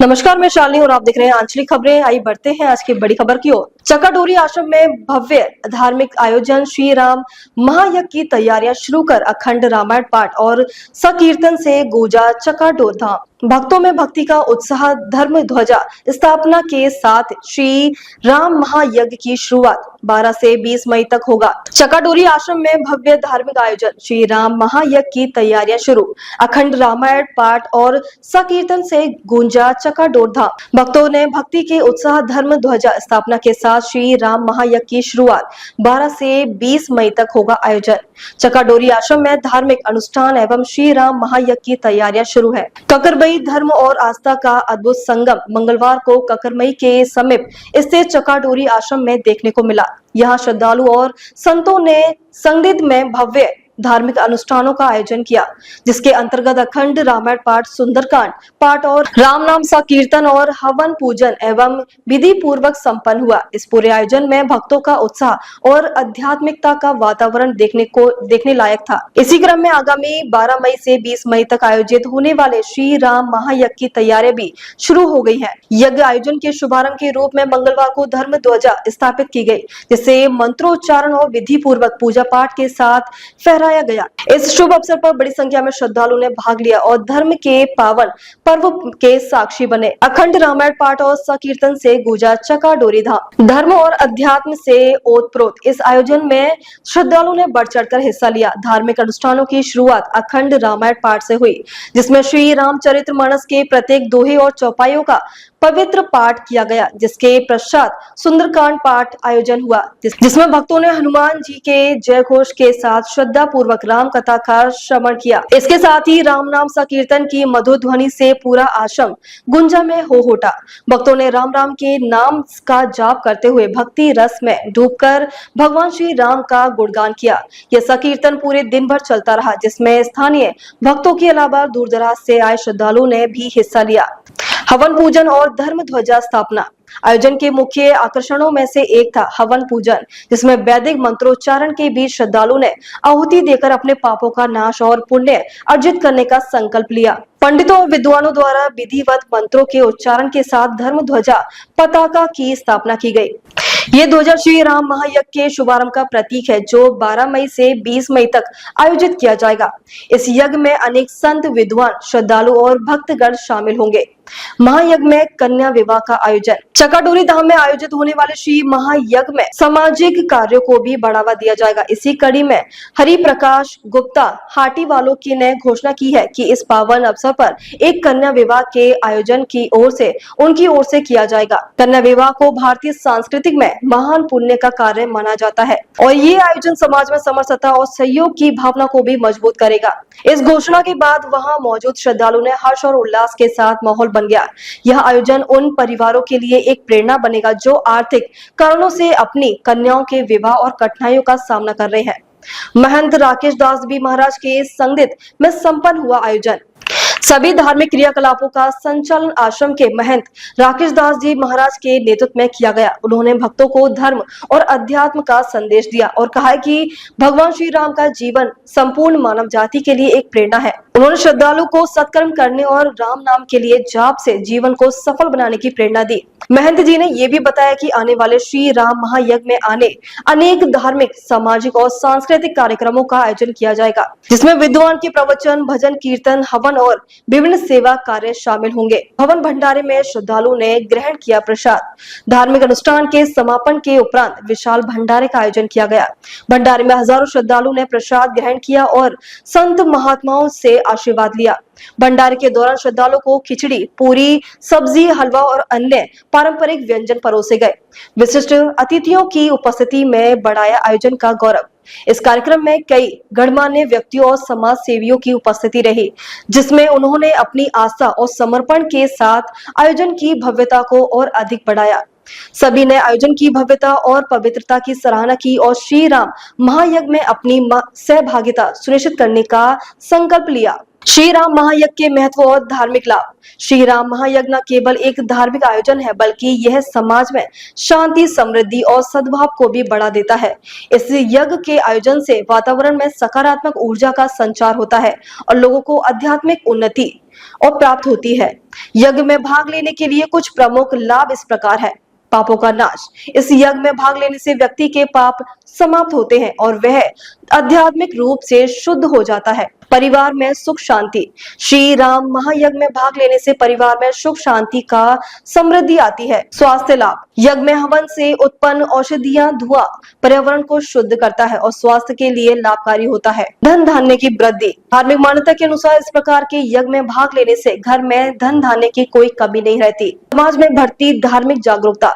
नमस्कार, मैं शालिनी और आप देख रहे हैं आंचलिक खबरें। आइए बढ़ते हैं आज की बड़ी खबर की ओर। चकाडोरी आश्रम में भव्य धार्मिक आयोजन, श्री राम महायज्ञ की तैयारियां शुरू कर अखंड रामायण पाठ और संकीर्तन से गूंजा चकाडोर धाम। भक्तों में भक्ति का उत्साह। धर्म ध्वजा स्थापना के साथ श्री राम महायज्ञ की शुरुआत 12 से 20 मई तक होगा। चकाडोरी आश्रम में भव्य धार्मिक आयोजन, श्री राम महायज्ञ की तैयारियां शुरू, अखंड रामायण पाठ और संकीर्तन से गूंजा चकाडोर धाम। भक्तों ने भक्ति के उत्साह। धर्म ध्वजा स्थापना के साथ श्री राम महायज्ञ की शुरुआत 12 से 20 मई तक होगा आयोजन। चकाडोरी आश्रम में धार्मिक अनुष्ठान एवं श्री राम महायज्ञ की तैयारियां शुरू है। ककरमई धर्म और आस्था का अद्भुत संगम मंगलवार को ककरमई के समीप स्थित चकाडोरी आश्रम में देखने को मिला। यहाँ श्रद्धालु और संतों ने संगीत में भव्य धार्मिक अनुष्ठानों का आयोजन किया, जिसके अंतर्गत अखंड रामायण पाठ, सुंदरकांड पाठ और राम नाम संकीर्तन और हवन पूजन एवं विधि पूर्वक संपन्न हुआ। इस पूरे आयोजन में भक्तों का उत्साह और आध्यात्मिकता का वातावरण देखने लायक था। इसी क्रम में आगामी 12 मई से 20 मई तक आयोजित होने वाले श्री राम महायज्ञ की तैयारियां भी शुरू हो गई है। यज्ञ आयोजन के शुभारंभ के रूप में मंगलवार को धर्म ध्वजा स्थापित की गई, जिसे मंत्रोच्चारण और विधि पूर्वक पूजा पाठ के साथ गया। इस शुभ अवसर पर बड़ी संख्या में श्रद्धालुओं ने भाग लिया और धर्म के पावन पर्व के साक्षी बने। अखंड रामायण पाठ और संकीर्तन से गूंजा चकाडोरी धाम। धर्म और अध्यात्म से ओतप्रोत इस आयोजन में श्रद्धालुओं ने बढ़ चढ़कर हिस्सा लिया। धार्मिक अनुष्ठानों की शुरुआत अखंड रामायण पाठ से हुई, जिसमें श्री रामचरितमानस के प्रत्येक दोहे और चौपाइयों का पवित्र पाठ किया गया, जिसके पश्चात सुंदरकांड पाठ आयोजन हुआ, जिसमें भक्तों ने हनुमान जी के जय घोष के साथ श्रद्धा पूर्वक राम कथा का श्रवण किया। इसके साथ ही राम नाम संकीर्तन की मधुर ध्वनि से पूरा आश्रम गुंजा में हो उठा। भक्तों ने राम राम के नाम का जाप करते हुए भक्ति रस में डूबकर भगवान श्री राम का गुणगान किया। यह संकीर्तन पूरे दिन भर चलता रहा, जिसमें स्थानीय भक्तों के अलावा दूर दराज से आए श्रद्धालुओं ने भी हिस्सा लिया। हवन पूजन और धर्म ध्वजा स्थापना आयोजन के मुख्य आकर्षणों में से एक था हवन पूजन, जिसमें वैदिक मंत्रोच्चारण के बीच श्रद्धालु ने आहुति देकर अपने पापों का नाश और पुण्य अर्जित करने का संकल्प लिया। पंडितों और विद्वानों द्वारा विधिवत मंत्रों के उच्चारण के साथ धर्म ध्वजा पताका की स्थापना की गई। ये ध्वजा श्री राम महायज्ञ के शुभारंभ का प्रतीक है, जो 12 मई से 20 मई तक आयोजित किया जाएगा। इस यज्ञ में अनेक संत, विद्वान, श्रद्धालु और भक्तगण शामिल होंगे। महायज्ञ में कन्या विवाह का आयोजन। चकाडोरी धाम में आयोजित होने वाले श्री महायज्ञ में सामाजिक कार्यों को भी बढ़ावा दिया जाएगा। इसी कड़ी में हरि प्रकाश गुप्ता हाटी वालों की ने घोषणा की है कि इस पावन अवसर पर एक कन्या विवाह के आयोजन की उनकी ओर से किया जाएगा। कन्या विवाह को भारतीय सांस्कृतिक में महान पुण्य का कार्य माना जाता है और ये आयोजन समाज में समरसता और सहयोग की भावना को भी मजबूत करेगा। इस घोषणा के बाद वहां मौजूद श्रद्धालुओं ने हर्ष और उल्लास के साथ माहौल बन गया। यह आयोजन उन परिवारों के लिए एक प्रेरणा बनेगा जो आर्थिक कारणों से अपनी कन्याओं के विवाह और कठिनाइयों का सामना कर रहे हैं। महंत राकेश दास जी महाराज के संगीत में संपन्न हुआ आयोजन। सभी धार्मिक क्रियाकलापों का संचालन आश्रम के महंत राकेश दास जी महाराज के नेतृत्व में किया गया। उन्होंने भक्तों को धर्म और अध्यात्म का संदेश दिया और कहा कि भगवान श्री राम का जीवन संपूर्ण मानव जाति के लिए एक प्रेरणा है। उन्होंने श्रद्धालु को सत्कर्म करने और राम नाम के लिए जाप से जीवन को सफल बनाने की प्रेरणा दी। महंत जी ने यह भी बताया कि आने वाले श्री राम महायज्ञ में अनेक धार्मिक, सामाजिक और सांस्कृतिक कार्यक्रमों का आयोजन किया जाएगा, जिसमें विद्वान के प्रवचन, भजन, कीर्तन, हवन और विभिन्न सेवा कार्य शामिल होंगे। भवन भंडारे में श्रद्धालु ने ग्रहण किया प्रसाद। धार्मिक अनुष्ठान के समापन के उपरांत विशाल भंडारे का आयोजन किया गया। भंडारे में हजारों श्रद्धालु ने प्रसाद ग्रहण किया और संत महात्माओं से आशीर्वाद लिया। भंडारे के दौरान श्रद्धालुओं को खिचड़ी, पूरी, सब्जी, हलवा और अन्य पारंपरिक व्यंजन परोसे गए। विशिष्ट अतिथियों की उपस्थिति में बढ़ाया आयोजन का गौरव। इस कार्यक्रम में कई गणमान्य व्यक्तियों और समाज सेवियों की उपस्थिति रही, जिसमें उन्होंने अपनी आस्था और समर्पण के साथ आयोजन की भव्यता को और अधिक बढ़ाया। सभी ने आयोजन की भव्यता और पवित्रता की सराहना की और श्री राम महायज्ञ में अपनी सहभागिता सुनिश्चित करने का संकल्प लिया। श्री राम महायज्ञ के महत्व और धार्मिक लाभ। श्री राम महायज्ञ न केवल एक धार्मिक आयोजन है, बल्कि यह समाज में शांति, समृद्धि और सद्भाव को भी बढ़ा देता है। इस यज्ञ के आयोजन से वातावरण में सकारात्मक ऊर्जा का संचार होता है और लोगों को आध्यात्मिक उन्नति और प्राप्त होती है। यज्ञ में भाग लेने के लिए कुछ प्रमुख लाभ इस प्रकार है। पापों का नाश। इस यज्ञ में भाग लेने से व्यक्ति के पाप समाप्त होते हैं और वह आध्यात्मिक रूप से शुद्ध हो जाता है। परिवार में सुख शांति। श्री राम महायज्ञ में भाग लेने से परिवार में सुख शांति का समृद्धि आती है। स्वास्थ्य लाभ। यज्ञ में हवन से उत्पन्न औषधियां धुआं पर्यावरण को शुद्ध करता है और स्वास्थ्य के लिए लाभकारी होता है। धन धान्य की वृद्धि। धार्मिक मान्यता के अनुसार इस प्रकार के यज्ञ में भाग लेने से घर में धन धान्य की कोई कमी नहीं रहती। समाज में बढ़ती धार्मिक जागरूकता।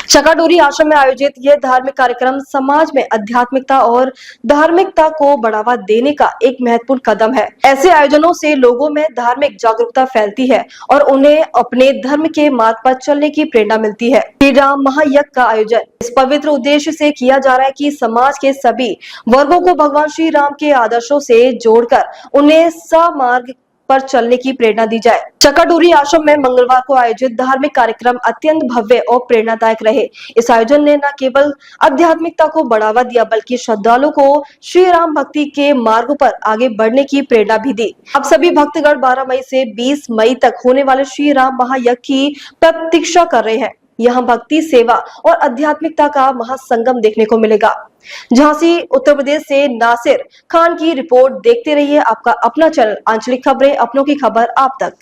चकाडोरी आश्रम में आयोजित यह धार्मिक कार्यक्रम समाज में आध्यात्मिकता और धार्मिकता को बढ़ावा देने का एक महत्वपूर्ण कदम है। ऐसे आयोजनों से लोगों में धार्मिक जागरूकता फैलती है और उन्हें अपने धर्म के मार्ग पर चलने की प्रेरणा मिलती है। श्री राम महायज्ञ का आयोजन इस पवित्र उद्देश्य से किया जा रहा है कि समाज के सभी वर्गों को भगवान श्री राम के आदर्शों से जोड़कर उन्हें समार्ग पर चलने की प्रेरणा दी जाए। चकाडोरी आश्रम में मंगलवार को आयोजित धार्मिक कार्यक्रम अत्यंत भव्य और प्रेरणादायक रहे। इस आयोजन ने न केवल आध्यात्मिकता को बढ़ावा दिया, बल्कि श्रद्धालुओं को श्री राम भक्ति के मार्ग पर आगे बढ़ने की प्रेरणा भी दी। अब सभी भक्तगण 12 मई से 20 मई तक होने वाले श्री राम महायज्ञ की प्रतीक्षा कर रहे हैं। यहाँ भक्ति, सेवा और आध्यात्मिकता का महासंगम देखने को मिलेगा। झांसी उत्तर प्रदेश से नासिर खान की रिपोर्ट। देखते रहिए आपका अपना चैनल आंचलिक खबरें, अपनों की खबर आप तक।